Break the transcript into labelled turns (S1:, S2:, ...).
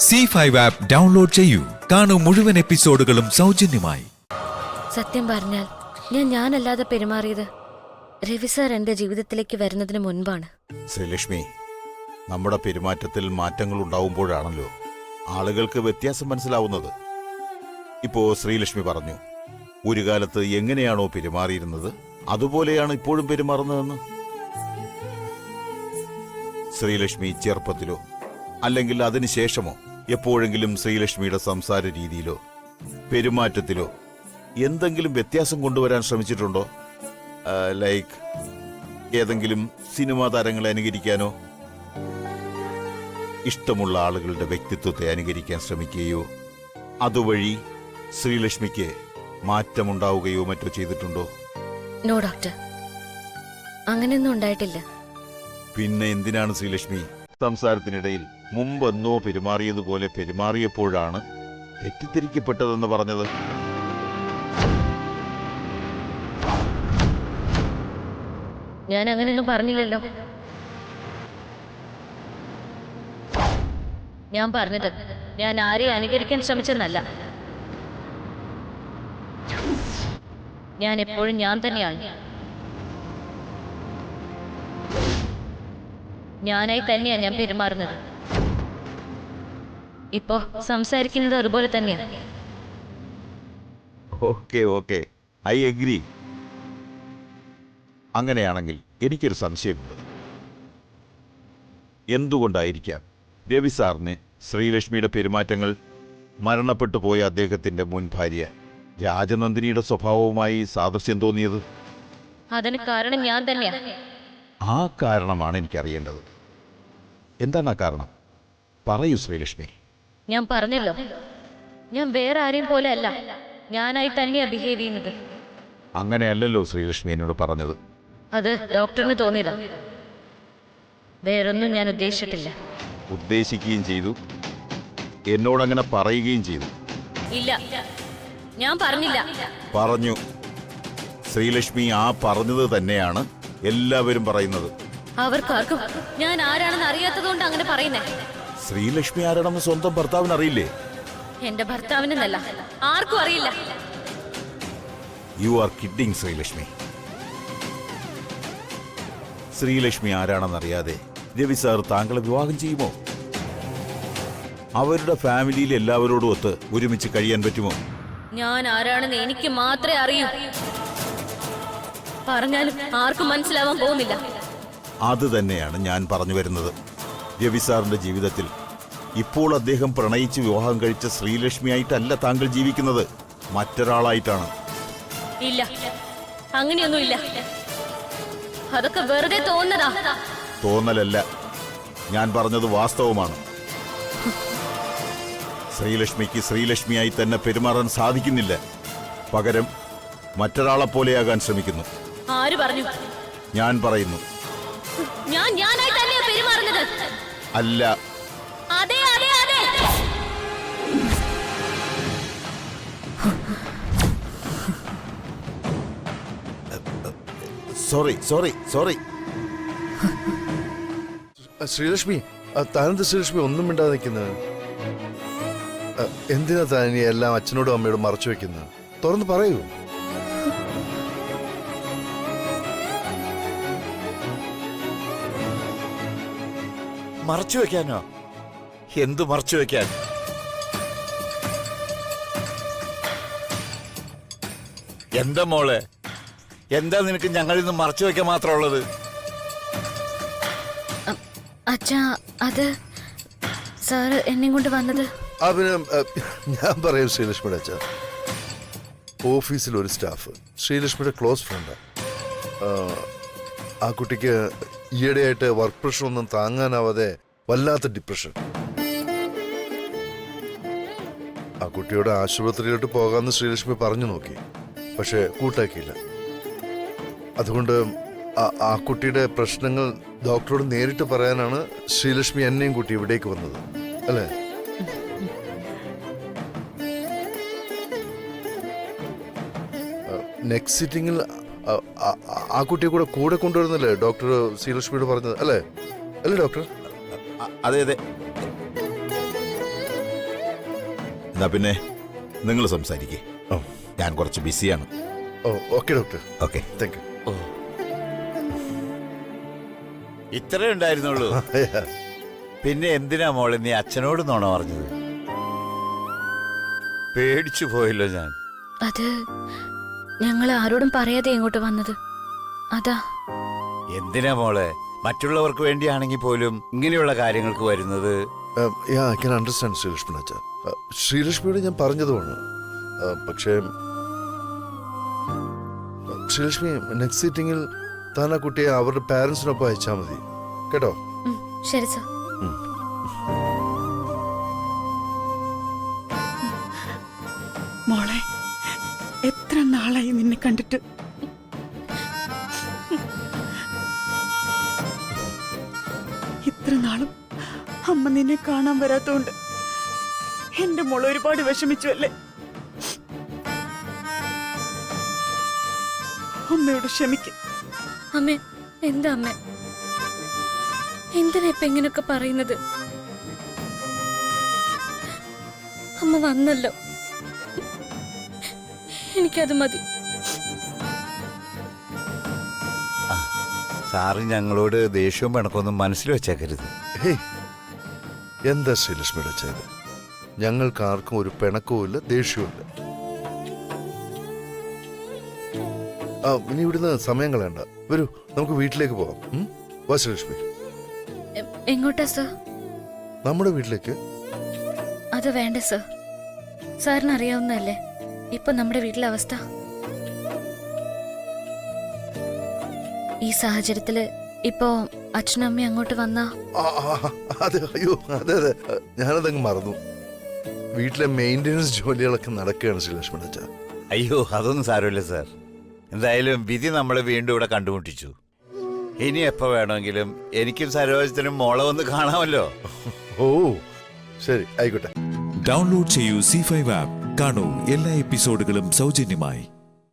S1: C5 app download ചെയ്യൂ. കാണൂ മുഴുവൻ എപ്പിസോഡുകളും സൗജന്യമായി.
S2: സത്യം പറഞ്ഞാൽ ഞാനല്ലാതെ പെരുമാറിയത് രവി സാർ എന്റെ ജീവിതത്തിലേക്ക് വരുന്നതിന് മുൻപാണ്.
S3: ശ്രീലക്ഷ്മി, നമ്മുടെ പെരുമാറ്റത്തിൽ മാറ്റങ്ങൾ ഉണ്ടാവുമ്പോഴാണല്ലോ ആളുകൾക്ക് വ്യത്യാസം മനസ്സിലാവുന്നത്. ഇപ്പോ ശ്രീലക്ഷ്മി പറഞ്ഞു, ഒരു കാലത്ത് എങ്ങനെയാണോ പെരുമാറിയിരുന്നത് അതുപോലെയാണ് ഇപ്പോഴും പെരുമാറുന്നതെന്ന്. ശ്രീലക്ഷ്മി ചെറുപ്പത്തിലോ അല്ലെങ്കിൽ അതിനുശേഷമോ എപ്പോഴെങ്കിലും ശ്രീലക്ഷ്മിയുടെ സംസാര രീതിയിലോ പെരുമാറ്റത്തിലോ എന്തെങ്കിലും വ്യത്യാസം കൊണ്ടുവരാൻ ശ്രമിച്ചിട്ടുണ്ടോ? ലൈക്ക് ഏതെങ്കിലും സിനിമാ താരങ്ങളെ അനുകരിക്കാനോ ഇഷ്ടമുള്ള ആളുകളുടെ വ്യക്തിത്വത്തെ അനുകരിക്കാൻ ശ്രമിക്കുകയോ അതുവഴി ശ്രീലക്ഷ്മിക്ക് മാറ്റമുണ്ടാവുകയോ മറ്റോ ചെയ്തിട്ടുണ്ടോ?
S2: നോ ഡോക്ടർ, അങ്ങനെയൊന്നും ഉണ്ടായിട്ടില്ല.
S3: പിന്നെ എന്തിനാണ് ശ്രീലക്ഷ്മി സംസാരത്തിനിടയിൽ മുമ്പെന്നോ പെരുമാറിയതുപോലെ പെരുമാറിയപ്പോഴാണ് തെറ്റിദ്ധരിക്കപ്പെട്ടതെന്ന് പറഞ്ഞത്?
S2: ഞാൻ അങ്ങനെയൊന്നും പറഞ്ഞില്ലല്ലോ. ഞാൻ പറഞ്ഞത് ഞാൻ ആരെയും അനുകരിക്കാൻ ശ്രമിച്ചെന്നല്ല. ഞാൻ എപ്പോഴും ഞാൻ തന്നെയാണ്. ഞാനായി തന്നെയാണ് ഞാൻ പെരുമാറുന്നത്. ഇപ്പോ സംസാരിക്കുന്നത് അതുപോലെ തന്നെയാണ്.
S3: Okay, I agree. അങ്ങനെയാണെങ്കിൽ എനിക്കൊരു സംശയമുണ്ട്. എന്തുകൊണ്ടായിരിക്കാം രവി സാറിന് ശ്രീലക്ഷ്മിയുടെ പെരുമാറ്റങ്ങൾ മരണപ്പെട്ടു പോയ അദ്ദേഹത്തിന്റെ മുൻ ഭാര്യ രാജനന്ദിനിയുടെ സ്വഭാവവുമായി സാദൃശ്യം തോന്നിയത്?
S2: അതിന് കാരണം ഞാൻ തന്നെയാണ്.
S3: ആ കാരണമാണ് എനിക്കറിയേണ്ടത്. എന്താണ് ആ കാരണം? പറയൂ ശ്രീലക്ഷ്മി.
S2: ഞാൻ പറഞ്ഞല്ലോ, ഞാൻ വേറെ ആരെയും പോലെ അല്ല, ഞാനായി തന്നെയാണ് ബിഹേവ് ചെയ്യുന്നത്.
S3: അങ്ങനെയല്ലല്ലോ ശ്രീലക്ഷ്മി എന്നോട് പറഞ്ഞത്.
S2: അത് ഡോക്ടറിന് തോന്നിയതാ, വേറൊന്നും ഞാൻ ഉദ്ദേശിച്ചിട്ടില്ല.
S3: ഉദ്ദേശിക്കുകയും ചെയ്തു, എന്നോടങ്ങനെ പറയുകയും ചെയ്തു.
S2: ഇല്ല, ഞാൻ പറഞ്ഞില്ല.
S3: പറഞ്ഞു. ശ്രീലക്ഷ്മി ആ പറഞ്ഞത് തന്നെയാണ് എല്ലാവരും പറയുന്നത്.
S2: അവർക്കാർക്കും ഞാൻ ആരാണെന്ന് അറിയാത്തതുകൊണ്ട് അങ്ങനെ പറയുന്നേ.
S3: ശ്രീലക്ഷ്മി ആരാണെന്ന് സ്വന്തം ഭർത്താവിന് അറിയില്ലേ?
S2: എന്റെ ഭർത്താവിനെന്നല്ല, ആർക്കും അറിയില്ല.
S3: You are kidding Sreelakshmi. Sreelakshmi ആരാണെന്നറിയാതെ രവി സാർ താങ്കളെ വിവാഹം ചെയ്യുമോ? അവരുടെ ഫാമിലിയിൽ എല്ലാവരോടും ഒത്ത് ഒരുമിച്ച് കഴിയാൻ പറ്റുമോ?
S2: ഞാൻ ആരാണെന്ന് എനിക്ക് മാത്രമേ അറിയൂ. പറഞ്ഞാലും ആർക്കും മനസ്സിലാവാൻ പോകുന്നില്ല.
S3: അത് തന്നെയാണ് ഞാൻ പറഞ്ഞു വരുന്നത്. രവി സാറിന്റെ ജീവിതത്തിൽ ഇപ്പോൾ അദ്ദേഹം പ്രണയിച്ച് വിവാഹം കഴിച്ച ശ്രീലക്ഷ്മിയായിട്ടല്ല താങ്കൾ ജീവിക്കുന്നത്, മറ്റൊരാളായിട്ടാണ്.
S2: ഇല്ല, അങ്ങനെയൊന്നുമില്ല. അതൊക്കെ വെറുതെ തോന്നതാ.
S3: തോന്നലല്ല, ഞാൻ പറഞ്ഞത് വാസ്തവമാണ്. ശ്രീലക്ഷ്മിക്ക് ശ്രീലക്ഷ്മിയായി തന്നെ പെരുമാറാൻ സാധിക്കുന്നില്ല. പകരം മറ്റൊരാളെപ്പോലെയാകാൻ ശ്രമിക്കുന്നു.
S2: ആര് പറഞ്ഞു?
S3: ഞാൻ പറയുന്നു.
S2: ഞാനായി തന്നെയാ പെരുമാറുന്നത്.
S3: അല്ല.
S2: അതെ അതെ അതെ.
S3: സോറി.
S4: ശ്രീലക്ഷ്മി, താനെന്ത് ശ്രീലക്ഷ്മി ഒന്നും മിണ്ടാതെ നിൽക്കുന്നത്? എന്തിനാ താൻ ഇനി എല്ലാം അച്ഛനോടും അമ്മയോടും മറച്ചു വെക്കുന്നത്? തുറന്ന് പറയൂ.
S3: മറച്ചു വെക്കാനോ? എന്തു മറച്ചു വെക്കാൻ? എന്താ മോളെ, എന്താ നിനക്ക് ഞങ്ങളിൽ നിന്ന് മറച്ചു വെക്കാൻ മാത്രമുള്ളത്?
S2: അച്ഛാ, അത് സാറ് എന്നെ കൊണ്ട് വന്നത്.
S4: പിന്നെ ഞാൻ പറയും ശ്രീലക്ഷ്മിയുടെ അച്ഛ, ഓഫീസിൽ ഒരു സ്റ്റാഫ് ശ്രീലക്ഷ്മിയുടെ ക്ലോസ് ഫ്രണ്ടാണ്. ആ കുട്ടിക്ക് ഈയിടെയായിട്ട് വർക്ക് പ്രഷർ ഒന്നും താങ്ങാനാവാതെ വല്ലാത്ത ഡിപ്രഷൻ. ആ കുട്ടിയോട് ആശുപത്രിയിലോട്ട് പോകാമെന്ന് ശ്രീലക്ഷ്മി പറഞ്ഞു നോക്കി, പക്ഷെ കൂട്ടാക്കിയില്ല. അതുകൊണ്ട് ആ കുട്ടിയുടെ പ്രശ്നങ്ങൾ ഡോക്ടറോട് നേരിട്ട് പറയാനാണ് ശ്രീലക്ഷ്മി എന്നെയും കൂട്ടി ഇവിടേക്ക് വന്നത്, അല്ലേ? നെക്സ്റ്റ് സിറ്റിംഗിൽ ആ കുട്ടിയെ കൂടെ കൊണ്ടുവരുന്നല്ലേ ഡോക്ടർ ശ്രീലക്ഷ്മിയോട് പറഞ്ഞത്, അല്ലേ? അല്ലേ ഡോക്ടർ?
S3: അതെ. എന്നാ പിന്നെ നിങ്ങൾ സംസാരിക്കേ.
S4: ഓ
S3: ഞാൻ കുറച്ച് ബിസിയാണ്.
S4: Oh okay doctor.
S3: Okay.
S4: Thank you.
S5: ഇത്രേ ഉണ്ടായിരുന്നുള്ളൂ. പിന്നെ എന്തിനാ മോളെ നീ അച്ഛനോട് നോണ പറഞ്ഞത്? പേടിച്ചു പോയല്ലോ ഞാൻ.
S2: അത് ഞങ്ങൾ ആരോടും പറയാതെ ഇങ്ങോട്ട് വന്നത്, അതാ.
S5: എന്തിനാ മോളെ മറ്റുള്ളവർക്ക് വേണ്ടിയാണെങ്കിൽ പോലും ഇങ്ങനെയുള്ള കാര്യങ്ങൾക്ക് വരുന്നത്?
S4: ഐ ക്യാൻ അണ്ടർസ്റ്റാൻഡ് ശ്രീലക്ഷ്മി അച്ഛ. ശ്രീലക്ഷ്മിയോട് ഞാൻ പറഞ്ഞതുമാണ്. പക്ഷേ ശ്രീലക്ഷ്മി, നെക്സ്റ്റ് സീറ്റിംഗിൽ താൻ ആ കുട്ടിയെ അവരുടെ പാരൻസിനൊപ്പം അയച്ചാൽ മതി കേട്ടോ.
S2: ശരി സർ.
S6: മോളെ, എത്ര നാളായി നിന്നെ കണ്ടിട്ട്. ഇത്ര നാളും അമ്മ നിന്നെ കാണാൻ വരാത്തോണ്ട് എന്റെ മോള് ഒരുപാട് വിഷമിച്ചു അല്ലേ? അമ്മയോട് ക്ഷമിക്ക.
S2: അമ്മേ, എന്താ അമ്മേ, എന്തിനാ ഇപ്പൊ ഇങ്ങനൊക്കെ പറയുന്നത്? അമ്മ വന്നല്ലോ, എനിക്കത് മതി.
S5: സാറ് ഞങ്ങളോട് ദേഷ്യവും പിണക്കൊന്നും മനസ്സിൽ വെച്ചേക്കരുത്.
S4: ഹേയ്, എന്താ ശ്രീലക്ഷ്മിയുടെ ചെയ്ത്? ഞങ്ങൾക്ക് ആർക്കും ഒരു പിണക്കവും ഇല്ല, ദേഷ്യവും ഇല്ല. ഇനി ഇവിടുന്ന് സമയം കളയണ്ട. വരൂ, നമുക്ക് വീട്ടിലേക്ക് പോവാം. വാ ശ്രീലക്ഷ്മി.
S2: എങ്ങോട്ടാ സർ?
S4: നമ്മുടെ വീട്ടിലേക്ക്.
S2: അത് വേണ്ട സർ, സാറിന് അറിയാവുന്നതല്ലേ ഇപ്പൊ നമ്മുടെ വീട്ടിലെ അവസ്ഥ. ഈ സാഹചര്യത്തില് ഇപ്പോ അച്ഛനും അമ്മയും അങ്ങോട്ട് വന്നാ.
S4: അതെ, അയ്യോ, അതെ അതെ, ഞാനതങ്ങ് മറന്നു. വീട്ടിലെ മെയിൻ്റെനൻസ് ജോലികളൊക്കെ നടക്കുകയാണ് ശ്രീലക്ഷ്മി അച്ഛ.
S5: അയ്യോ, അതൊന്നും സാരമില്ല സാർ. എന്തായാലും വിധി നമ്മളെ വീണ്ടും ഇവിടെ കണ്ടുമുട്ടിച്ചു. ഇനി എപ്പോ വേണമെങ്കിലും എനിക്കും സരോജത്തിനും മോളെ ഒന്ന് കാണാമല്ലോ.
S4: ഓ ശരി, ആയിക്കോട്ടെ.
S1: ഡൗൺലോഡ് ചെയ്യൂ C5 ആപ്പ്. കാണൂ എല്ലാ എപ്പിസോഡുകളും സൗജന്യമായി.